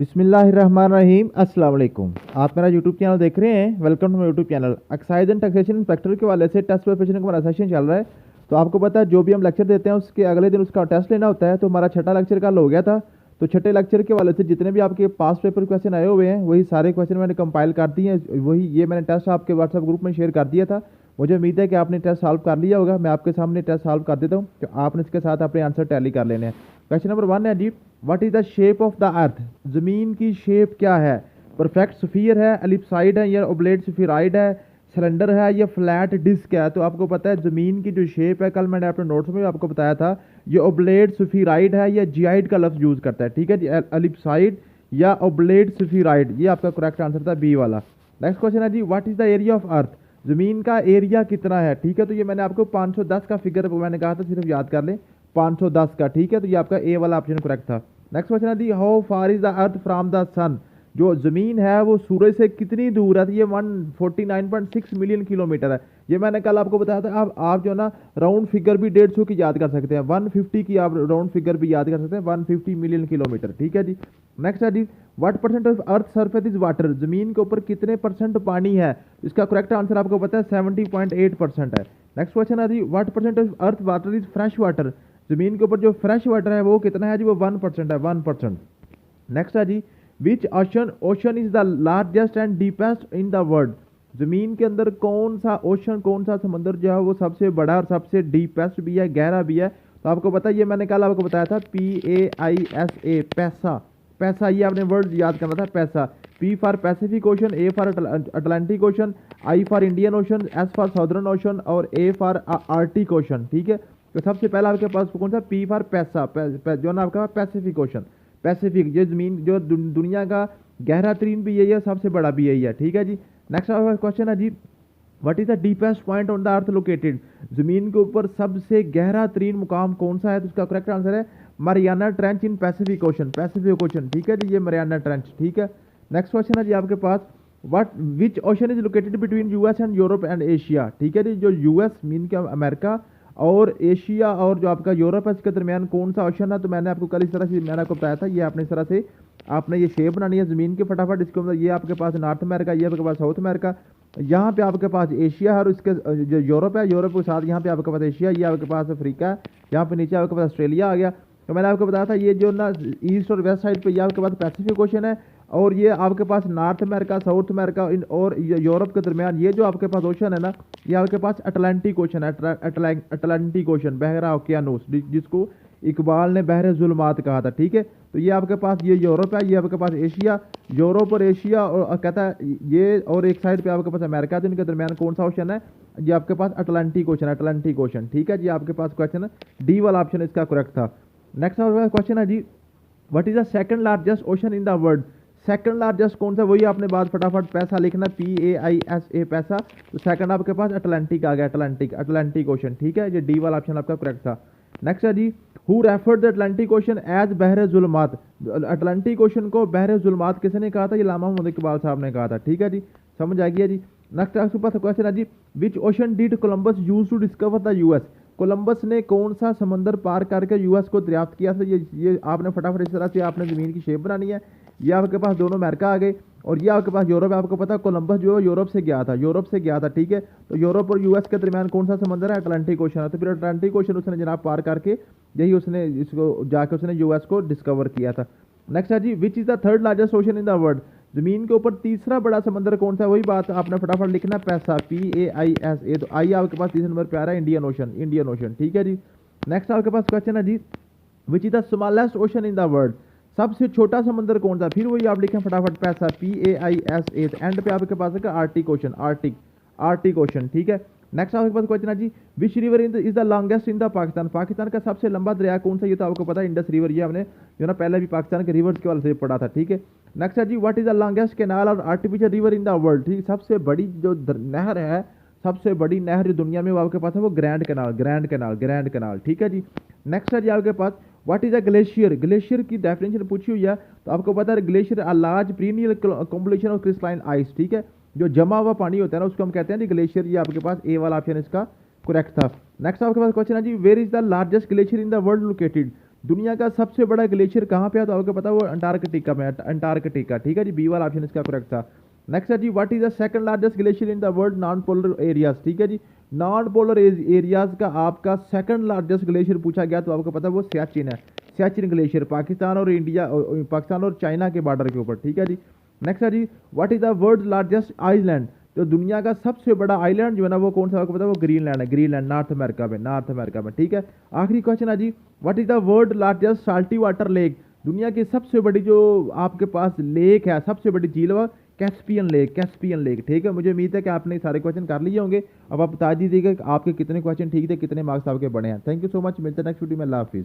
बिस्मिल्लाहिर्रहमानिर्रहीम। अस्सलाम वालेकुम। आप मेरा यूट्यूब चैनल देख रहे हैं। Welcome to my YouTube channel. Excise and taxation inspector के वाले से टेस्ट प्रिपरेशन का हमारा सेशन चल रहा है। तो आपको पता है जो भी हम लेक्चर देते हैं उसके अगले दिन उसका टेस्ट लेना होता है। तो हमारा छठा लेक्चर कल हो गया था। तो छठे लेक्चर के वाले से जितने भी आपके पास पेपर क्वेश्चन आए हुए हैं वही सारे क्वेश्चन मैंने कंपाइल कर दिए हैं। वही ये मैंने टेस्ट आपके व्हाट्सएप ग्रुप में शेयर कर दिया था। मुझे उम्मीद है कि आपने टेस्ट सॉल्व कर लिया होगा। मैं आपके सामने टेस्ट सॉल्व कर देता हूँ तो आपने इसके साथ अपने आंसर टैली कर लेने हैं। क्वेश्चन नंबर 1 है जी, what is the shape of the earth? जमीन की शेप क्या है? परफेक्ट स्फीयर है, एलिप्साइड है या ओब्लेट स्फीराइड है, सिलेंडर है या फ्लैट डिस्क है? तो आपको पता है जमीन की जो शेप है, कल मैंने अपने नोट्स में आपको बताया था, ये ओब्लेट स्फीराइड है या जियाइड का लफ्ज यूज करता है। ठीक है जी, एलिप्साइड या ओब्लेट स्फीराइड, ये आपका करेक्ट आंसर था बी वाला। नेक्स्ट क्वेश्चन है जी, what is the area of earth? जमीन का एरिया कितना है? ठीक है, तो ये मैंने आपको 510 का फिगर मैंने कहा था, सिर्फ याद कर लें 510 का। ठीक है, तो ये आपका ए वाला ऑप्शन करेक्ट था। नेक्स्ट क्वेश्चन है दी, how far is the earth from the sun? जो जमीन है वो सूरज से कितनी दूर है? तो ये 149.6 मिलियन किलोमीटर है। ये मैंने कल आपको बताया था। आप जो ना राउंड फिगर भी 150 की याद कर सकते हैं, 150 की आप राउंड फिगर भी याद कर सकते हैं, 150 मिलियन किलोमीटर। ठीक है जी। नेक्स्ट है जी, what percent of earth surface is water? जमीन के ऊपर कितने परसेंट पानी है? इसका करेक्ट आंसर आपको पता है 70.8% है। नेक्स्ट क्वेश्चन है जी, what percent of earth water is fresh water? जमीन के ऊपर जो फ्रेश वाटर है वो कितना है जी? वो 1% है, 1%। नेक्स्ट है जी, which ocean is the largest and deepest in the world? जमीन के अंदर कौन सा ओशन, कौन सा समंदर जो है वो सबसे बड़ा और सबसे डीपेस्ट भी है, गहरा भी है? तो आपको पता है, ये मैंने कल आपको बताया था, PAISA, पैसा। पैसा, ये आपने वर्ड याद करना था, पैसा। P for Pacific ocean, A for Atlantic ocean, I for Indian ocean, S for southern ocean और A फॉर आर्टिक ओशन। ठीक है, तो सबसे पहला आपके पास कौन सा? P फॉर पैसा, जो ना आपका पैसिफिक ओशन। पैसिफिक, जो जमीन जो दुनिया का गहरा तरीन भी यही है, सबसे बड़ा भी यही है। ठीक है जी। नेक्स्ट आपका क्वेश्चन है जी, what is the deepest point on the earth located? जमीन के ऊपर सबसे गहरा तरीन मुकाम कौन सा है? तो उसका करेक्ट आंसर है Mariana trench in Pacific ocean, Pacific ocean. ठीक है जी, ये मरियाना ट्रेंच। ठीक है। नेक्स्ट क्वेश्चन है जी आपके पास, what which ocean is located between US and Europe and Asia? ठीक है जी, जो यूएस मीन के अमेरिका और एशिया और जो आपका यूरोप है, इसके दरमियान कौन सा ओशन है? तो मैंने आपको कल इस तरह से मैंने आपको बताया था, ये आपने इस तरह से आपने ये शेप बनानी है जमीन के फटाफट। इसके अंदर ये आपके पास नॉर्थ अमेरिका, ये आपके पास साउथ अमेरिका, यहाँ पे आपके पास एशिया है और इसके जो यूरोप है, यूरोप के साथ यहाँ पे आपके पास एशिया, ये आपके पास अफ्रीका है, यहाँ पे नीचे आपके पास ऑस्ट्रेलिया आ गया। तो मैंने आपको बताया था ये जो ना ईस्ट और वेस्ट साइड पे ये आपके पास पैसिफिक ओशन है और ये आपके पास नॉर्थ अमेरिका, साउथ अमेरिका और यूरोप के दरमियान ये जो आपके पास ओशन है ना, ये आपके पास अटलांटिक ओशन है, अटलांटिक ओशन, बहरा ओकियानोस, जिसको इकबाल ने बहरे जुल्मात कहा था। ठीक है, तो ये आपके पास ये यूरोप है, ये आपके पास एशिया, यूरोप और एशिया और कहता है ये, और एक साइड पे आपके पास अमेरिका है, तो इनके दरमियान कौन सा ओशन है? ये आपके पास अटलांटिक ओशन, अटलांटिक ओशन। ठीक है जी, आपके पास क्वेश्चन डी वाला ऑप्शन इसका करेक्ट था। नेक्स्ट क्वेश्चन है जी, what is the second largest ocean in the world? Second largest कौन सा? वही आपने बात फटाफट पैसा लिखना, PAISA, पैसा। तो सेकंड आपके पास अटलांटिक आ गया, अटलांटिक, अटलांटिक ओशन। ठीक है, ये डी वाला ऑप्शन आपका करेक्ट था। नेक्स्ट है जी, who referred the Atlantic ocean as बहरे जुल्मात? अटलांटिक ओशन को बहरे जुल्मात किसने कहा था? ये लामा मोहम्मद इकबाल साहब ने कहा था। ठीक है जी, समझ आ गया जी। नेक्स्ट आपके पास क्वेश्चन है जी, which ocean did Columbus use to discover the US? Columbus ने कौन सा समंदर पार करके यूएस को दरियाफ्त किया था? ये आपने फटाफट इस तरह से आपने जमीन की शेप बनानी है। ये आपके पास दोनों अमेरिका आ गए और ये आपके पास यूरोप है। आपको पता है कोलंबस जो है यूरोप से गया था, यूरोप से गया था। ठीक है, तो यूरोप और यूएस के दरमियान कौन सा समंदर है? अटलांटिक ओशन है। तो फिर अटलांटिक ओशन उसने जनाब पार करके यही उसने इसको जाके उसने यूएस को डिस्कवर किया था। नेक्स्ट है जी, which is the third largest ocean in the world? जमीन के ऊपर तीसरा बड़ा समंदर कौन सा है? वही बात आपने फटाफट लिखना, पैसा, PAISA। तो आई आपके पास तीसरे नंबर पे आ रहा है, इंडियन ओशन, इंडियन ओशन। ठीक है जी। नेक्स्ट आपके पास क्वेश्चन है जी, which is the smallest ocean in the world? सबसे छोटा समंदर कौन सा? फिर वही आप लिखें फटाफट, पैसा, PAISA। तो एंड पे आपके पास है Arctic ocean, Arctic, Arctic ocean. ठीक है। नेक्स्ट आपके पास क्वेश्चन है जी, which river is the longest in the Pakistan? Pakistan का सबसे लंबा दरिया कौन सा? ये तो आपको पता है, इंडस रिवर। ये हमने जो ना पहले भी पाकिस्तान के रिवर्स के वाले से पढ़ा था। ठीक है। नेक्स्ट है जी, what is the longest canal or artificial river in the world? ठीक, सबसे बड़ी जो नहर है, सबसे बड़ी नहर जो दुनिया में वो आपके पास है, वो grand canal, grand canal, grand canal. ठीक है जी। नेक्स्ट है जी आपके पास, what is a glacier? Glacier की डेफिनेशन पूछी हुई है, तो आपको पता है glacier a large period combination of crystalline ice. ठीक है, जो जमा हुआ पानी होता है ना उसको हम कहते हैं ग्लेशियर। ये आपके पास ए वाला ऑप्शन इसका करेक्ट था। नेक्स्ट आपके पास क्वेश्चन है जी, where is the largest glacier in the world located? दुनिया का सबसे बड़ा ग्लेशियर कहाँ पे है, तो आपको पता है वो अंटार्कटिका में, अंटार्कटिका। ठीक है जी, बी वाला ऑप्शन इसका करेक्ट था। नेक्स्ट है जी, what is the second largest glacier in the world non polar areas. ठीक है जी, नॉन पोलर एरियाज का आपका सेकंड लार्जेस्ट ग्लेशियर पूछा गया, तो आपको पता है वो सियाचिन है। सियाचिन ग्लेशियर पाकिस्तान और इंडिया, पाकिस्तान और चाइना के बॉर्डर के ऊपर। ठीक है जी। नेक्स्ट है जी, what is the world largest island. तो दुनिया का सबसे बड़ा आइलैंड जो है ना वो कौन सा, आपको पता है वो ग्रीनलैंड है। ग्रीनलैंड नॉर्थ अमेरिका में, नॉर्थ अमेरिका में। ठीक है, आखिरी क्वेश्चन है जी, what is the world largest salty water lake. दुनिया की सबसे बड़ी जो आपके पास लेक है, सबसे बड़ी झील है, कैस्पियन लेक, कैस्पियन लेक। ठीक है, मुझे उम्मीद है कि आपने सारे क्वेश्चन कर लिए होंगे। अब आप बता दीजिएगा कि आपके कितने क्वेश्चन ठीक थे, कितने मार्क्स आपके बने हैं। थैंक यू सो मच, मिलते हैं नेक्स्ट वीडियो में। अल्लाह हाफिज़।